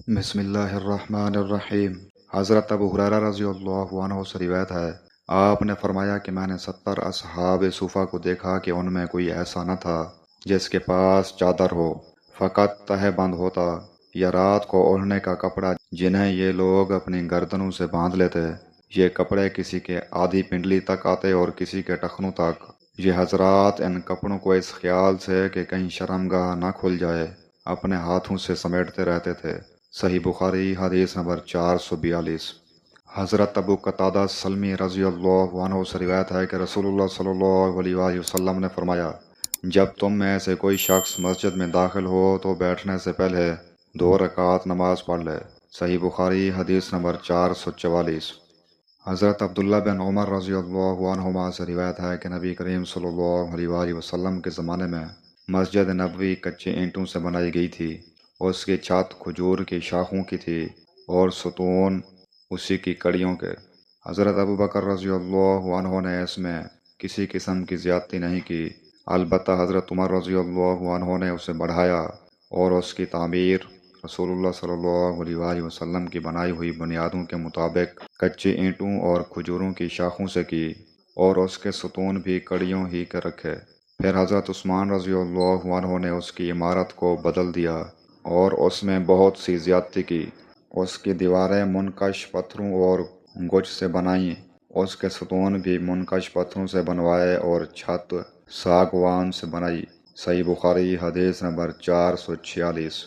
بسم اللہ الرحمن الرحیم۔ حضرت ابو ہریرہ رضی اللہ عنہ سے روایت ہے، آپ نے فرمایا کہ میں نے 70 اصحاب صوفہ کو دیکھا کہ ان میں کوئی ایسا نہ تھا جس کے پاس چادر ہو، فقط تہہ بند ہوتا یا رات کو اوڑھنے کا کپڑا جنہیں یہ لوگ اپنی گردنوں سے باندھ لیتے۔ یہ کپڑے کسی کے آدھی پنڈلی تک آتے اور کسی کے ٹخنوں تک۔ یہ حضرات ان کپڑوں کو اس خیال سے کہ کہیں شرمگاہ نہ کھل جائے اپنے ہاتھوں سے سمیٹتے رہتے تھے۔ صحیح بخاری حدیث نمبر 442۔ حضرت ابو قتادہ سلمی رضی اللہ عنہ سے روایت ہے کہ رسول اللہ صلی اللہ علیہ وآلہ وسلم نے فرمایا، جب تم میں سے کوئی شخص مسجد میں داخل ہو تو بیٹھنے سے پہلے 2 رکعت نماز پڑھ لے۔ صحیح بخاری حدیث نمبر 444۔ حضرت عبداللہ بن عمر رضی اللہ عنہما سے روایت ہے کہ نبی کریم صلی اللہ علیہ وآلہ وسلم کے زمانے میں مسجد نبوی کچے اینٹوں سے بنائی گئی تھی۔ اس کی چھت کھجور کی شاخوں کی تھی اور ستون اسی کی کڑیوں کے۔ حضرت ابو بکر رضی اللہ عنہ نے اس میں کسی قسم کی زیادتی نہیں کی، البتہ حضرت عمر رضی اللہ عنہ نے اسے بڑھایا اور اس کی تعمیر رسول اللہ صلی اللہ علیہ وآلہ وسلم کی بنائی ہوئی بنیادوں کے مطابق کچی اینٹوں اور کھجوروں کی شاخوں سے کی اور اس کے ستون بھی کڑیوں ہی کے رکھے۔ پھر حضرت عثمان رضی اللہ عنہ نے اس کی عمارت کو بدل دیا اور اس میں بہت سی زیادتی کی۔ اس کی دیواریں منقش پتھروں اور گچ سے بنائیں، اس کے ستون بھی منقش پتھروں سے بنوائے اور چھت ساگوان سے بنائی۔ صحیح بخاری حدیث نمبر 446۔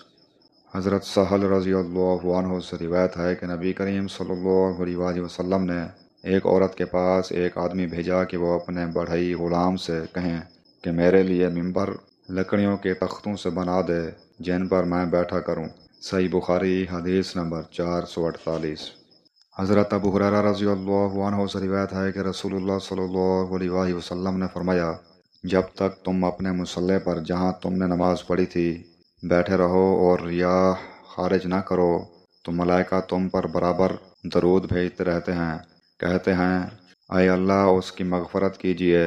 حضرت سہل رضی اللہ عنہ سے روایت ہے کہ نبی کریم صلی اللہ علیہ وآلہ وسلم نے ایک عورت کے پاس ایک آدمی بھیجا کہ وہ اپنے بڑھئی غلام سے کہیں کہ میرے لیے ممبر لکڑیوں کے تختوں سے بنا دے جن پر میں بیٹھا کروں۔ صحیح بخاری حدیث نمبر 448۔ حضرت ابو ہریرہ رضی اللہ عنہ سے روایت ہے کہ رسول اللہ صلی اللہ علیہ وآلہ وسلم نے فرمایا، جب تک تم اپنے مصلے پر جہاں تم نے نماز پڑھی تھی بیٹھے رہو اور ریاح خارج نہ کرو تو ملائکہ تم پر برابر درود بھیجتے رہتے ہیں، کہتے ہیں اے اللہ اس کی مغفرت کیجیے،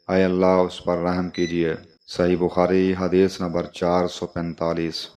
اے اللہ اس پر رحم کیجیے۔ صحیح بخاری حدیث نمبر 445۔